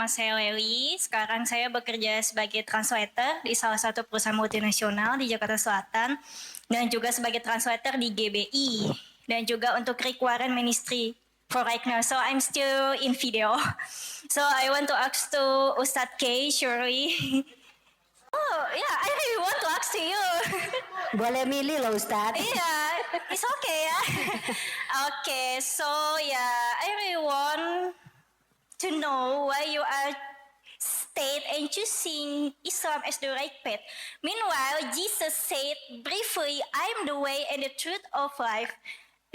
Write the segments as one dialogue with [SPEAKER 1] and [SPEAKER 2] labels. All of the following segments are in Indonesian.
[SPEAKER 1] nama saya Leli. Sekarang saya bekerja sebagai translator di salah satu perusahaan multinasional di Jakarta Selatan dan juga sebagai translator di GBI dan juga untuk Rick Warren Ministry for right now. So I'm still in video. So I want to ask to Ustadz K, Shuri. Oh yeah, I really want to ask to you.
[SPEAKER 2] Boleh milih loh Ustadz.
[SPEAKER 1] Yeah, it's okay ya. Okay, so yeah, I really want to know why you are state and choosing Islam as the right path. Meanwhile, Jesus said briefly, I am the way and the truth of life.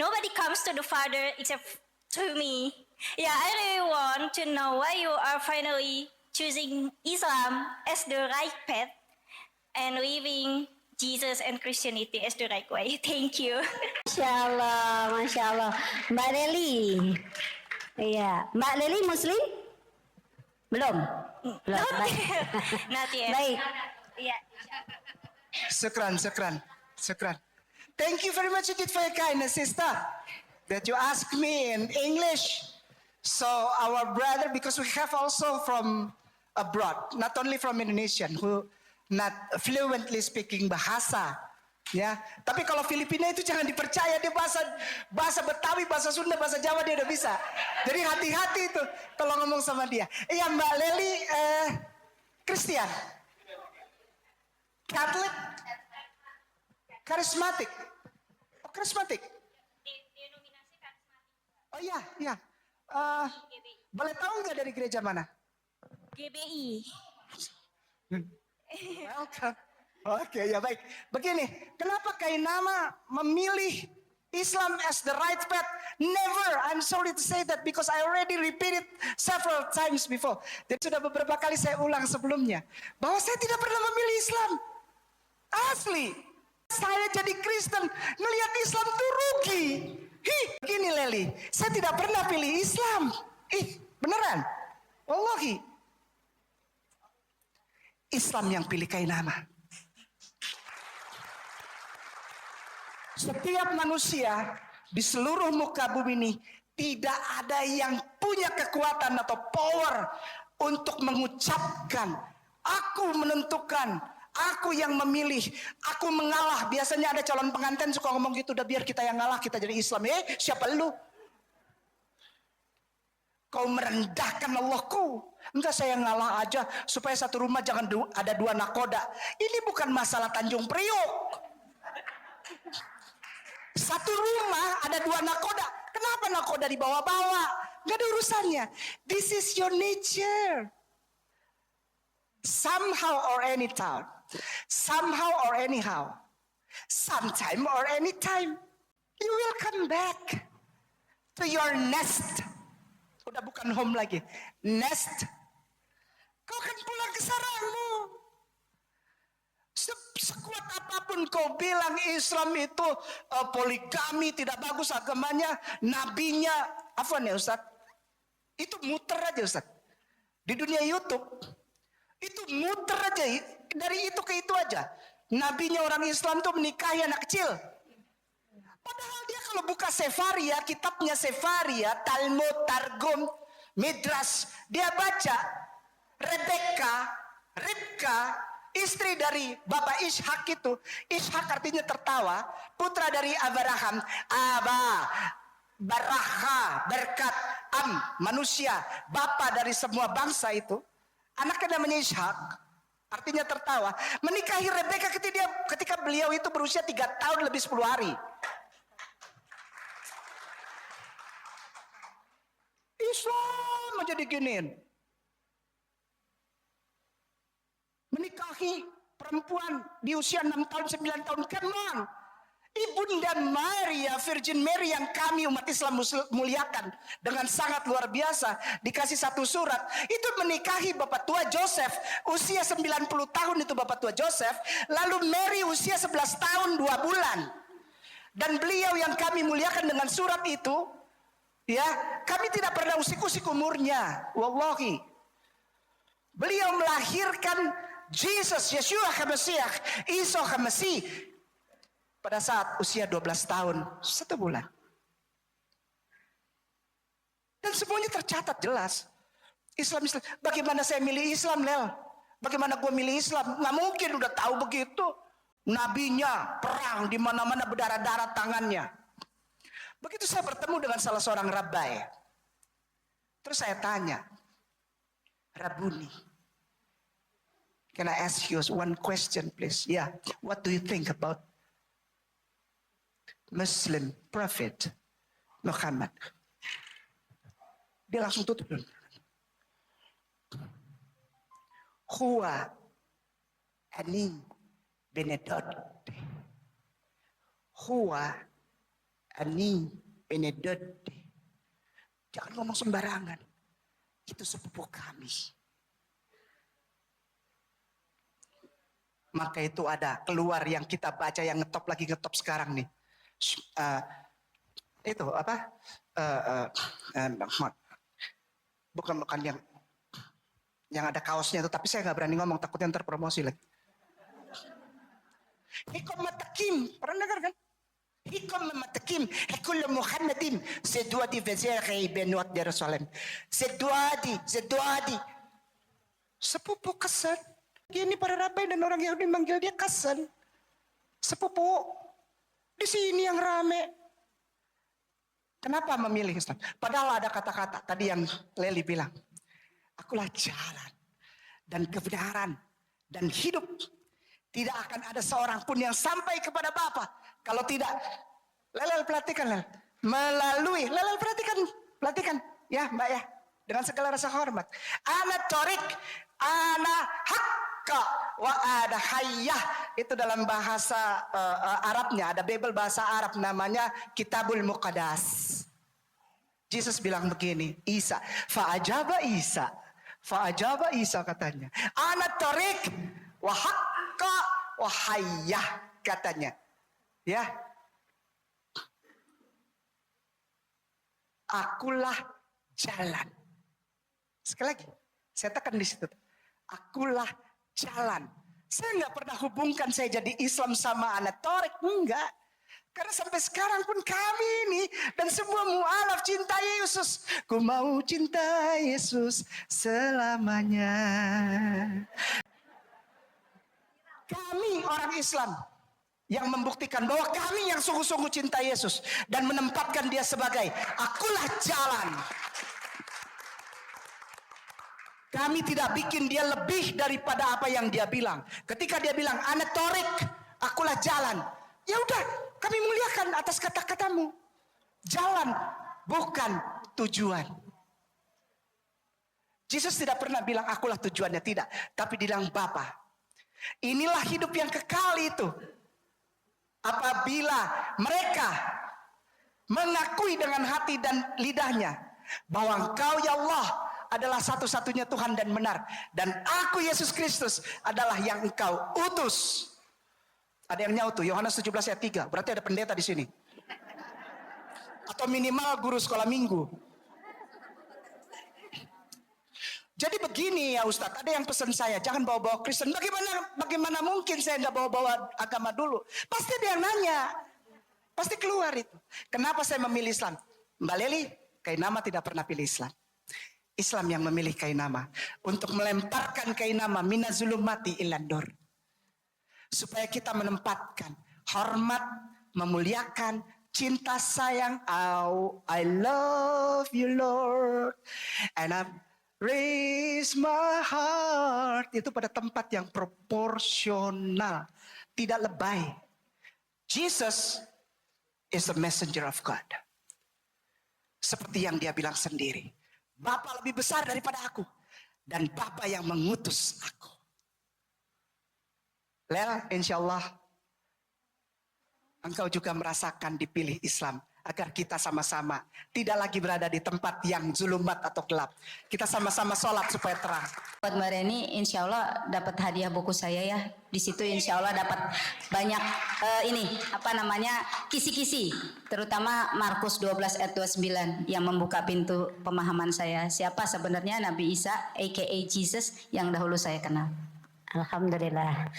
[SPEAKER 1] Nobody comes to the Father except through me. Yeah, I really want to know why you are finally choosing Islam as the right path and living Jesus and Christianity as the right way. Thank you.
[SPEAKER 2] Masya Allah. Mbak Leli. Iya, Mbak Leli Muslim? Belum? Belum. Baik.
[SPEAKER 1] Not yet.
[SPEAKER 2] Baik.
[SPEAKER 1] Yeah.
[SPEAKER 3] Sekran. Thank you very much indeed for your kindness, sister, that you ask me in English. So our brother, because we have also from abroad, not only from Indonesian, who not fluently speaking bahasa, ya. Tapi kalau Filipina itu jangan dipercaya, dia bahasa Betawi, bahasa Sunda, bahasa Jawa dia udah bisa. Jadi hati-hati itu kalau ngomong sama dia. Iya, Mbak Leli, Kristen, Catholic, karismatik. Oh, karismatik.
[SPEAKER 1] Denominasi karismatik.
[SPEAKER 3] Oh iya. Boleh tahu nggak dari gereja mana?
[SPEAKER 1] GBI.
[SPEAKER 3] Welcome. Oke, ya baik. Begini, kenapa Kainama memilih Islam as the right path? Never. I'm sorry to say that because I already repeated several times before. Jadi sudah beberapa kali saya ulang sebelumnya bahwa saya tidak pernah memilih Islam. Asli. Saya jadi Kristen, melihat Islam tuh rugi. Gini Leli, saya tidak pernah pilih Islam. Beneran. Wallahi. Islam yang pilih Kainama. Setiap manusia di seluruh muka bumi ini tidak ada yang punya kekuatan atau power untuk mengucapkan, aku menentukan, aku yang memilih, aku mengalah. Biasanya ada calon pengantin suka ngomong gitu, udah biar kita yang ngalah, kita jadi Islam. Siapa lu? Kau merendahkan Allahku. Enggak, saya ngalah aja supaya satu rumah jangan ada dua nakoda. Ini bukan masalah Tanjung Priok. Satu rumah ada dua nakoda. Kenapa nakoda dibawa-bawa? Enggak ada urusannya. This is your nature. Somehow or anytime. Somehow or anyhow. Sometime or anytime. You will come back to your nest. Udah bukan home lagi. Nest. Kau akan pulang ke sarangmu. Sekuat apapun kau bilang Islam itu poligami, tidak bagus agamanya, nabinya, apa nih Ustaz? Itu muter aja Ustaz. Di dunia YouTube, itu muter aja. Dari itu ke itu aja. Nabinya orang Islam tuh menikahi anak kecil. Padahal dia kalau buka Sefaria, kitabnya Sefaria, Talmud, Targum, Midrash, dia baca Ribka, istri dari Bapak Ishak itu. Ishak artinya tertawa, putra dari Abraham, Baraha, berkat, manusia, bapa dari semua bangsa itu. Anaknya namanya Ishak, artinya tertawa. Menikahi Rebeka ketika beliau itu berusia 3 tahun lebih 10 hari. Islam aja diginiin. Menikahi perempuan di usia 6 tahun, 9 tahun. Come on. Ibunda Maria, Virgin Mary yang kami umat Islam muliakan dengan sangat luar biasa. Dikasih satu surat. Itu menikahi Bapak tua Joseph. Usia 90 tahun itu Bapak tua Joseph. Lalu Mary usia 11 tahun 2 bulan. Dan beliau yang kami muliakan dengan surat itu, ya, kami tidak pernah usik-usik umurnya. Wallahi. Beliau melahirkan Jesus, Yeshua HaMashiach, Isa HaMasih pada saat usia 12 tahun 1 bulan. Dan semuanya tercatat jelas. Islam. Bagaimana saya milih Islam, Lel? Bagaimana gue milih Islam? Nggak mungkin, udah tahu begitu. Nabinya perang di mana-mana berdarah-darah tangannya. Begitu saya bertemu dengan salah seorang rabbi, terus saya tanya, Rabuni, can I ask you one question, please? Yeah, what do you think about Muslim Prophet Muhammad? Dia langsung tutup. Huwa ani benedot. Huwa ani benedot. Jangan ngomong sembarangan. Itu sepupu kami. Maka itu ada keluar yang kita baca, yang ngetop sekarang nih. Itu apa? Bukan yang ada kaosnya itu, tapi saya nggak berani ngomong, takutnya ntar promosi lagi. Hikom matakim, pernah dengar kan? Hikom matakim, hikul Muhammadin, seduadi vezerhi benut di Jerusalem. Seduadi. Sepupu kesan. Gini para rabai dan orang Yahudi manggil dia kesan. Sepupu. Di sini yang rame. Kenapa memilih Islam? Padahal ada kata-kata tadi yang Leli bilang. Akulah jalan dan kebenaran dan hidup. Tidak akan ada seorang pun yang sampai kepada Bapa kalau tidak. Lelel perhatikan, Lel. Melalui. Lelel perhatikan. Ya Mbak ya. Dengan segala rasa hormat. Ana torik, ana hakka, wa ada hayyah. Itu dalam bahasa Arabnya. Ada Bible bahasa Arab namanya Kitabul Muqaddas. Yesus bilang begini, Isa. Fa'ajaba Isa katanya. Ana torik, wa hakka, wa hayyah katanya. Ya. Akulah jalan. Sekali lagi, saya tekan di situ. Akulah jalan. Saya nggak pernah hubungkan saya jadi Islam sama anak Torik, enggak. Karena sampai sekarang pun kami ini dan semua mu'alaf cinta Yesus. Ku mau cinta Yesus selamanya. Kami orang Islam yang membuktikan bahwa kami yang sungguh-sungguh cinta Yesus dan menempatkan dia sebagai akulah jalan. Kami tidak bikin dia lebih daripada apa yang dia bilang. Ketika dia bilang ana torik, akulah jalan. Ya udah, kami muliakan atas kata-katamu. Jalan bukan tujuan. Yesus tidak pernah bilang akulah tujuannya, tidak, tapi bilang Bapa. Inilah hidup yang kekal itu. Apabila mereka mengakui dengan hati dan lidahnya bahwa Engkau ya Allah adalah satu-satunya Tuhan dan benar, dan aku Yesus Kristus adalah yang Engkau utus. Ada yang nyautu Yohanes 17 ayat 3. Berarti ada pendeta di sini. Atau minimal guru sekolah minggu. Jadi begini ya Ustadz, ada yang pesan saya, jangan bawa-bawa Kristen. Bagaimana mungkin saya nggak bawa-bawa agama dulu? Pasti ada yang nanya. Pasti keluar itu. Kenapa saya memilih Islam? Mbak Leli, Kainama tidak pernah pilih Islam. Islam yang memilih Kainama. Untuk melemparkan Kainama minazulumati ilandur. Supaya kita menempatkan hormat, memuliakan, cinta sayang. Oh, I love you Lord. And I raise my heart. Itu pada tempat yang proporsional. Tidak lebay. Jesus is the messenger of God. Seperti yang dia bilang sendiri. Bapa lebih besar daripada aku. Dan Bapa yang mengutus aku. Lel, insya Allah engkau juga merasakan dipilih Islam. Agar kita sama-sama tidak lagi berada di tempat yang zulumat atau gelap. Kita sama-sama sholat supaya terang.
[SPEAKER 2] Buat Mbak Reni, insya Allah dapat hadiah buku saya ya. Di situ insya Allah dapat banyak kisi-kisi. Terutama Markus 12 ayat 29 yang membuka pintu pemahaman saya. Siapa sebenarnya Nabi Isa, aka Jesus yang dahulu saya kenal. Alhamdulillah.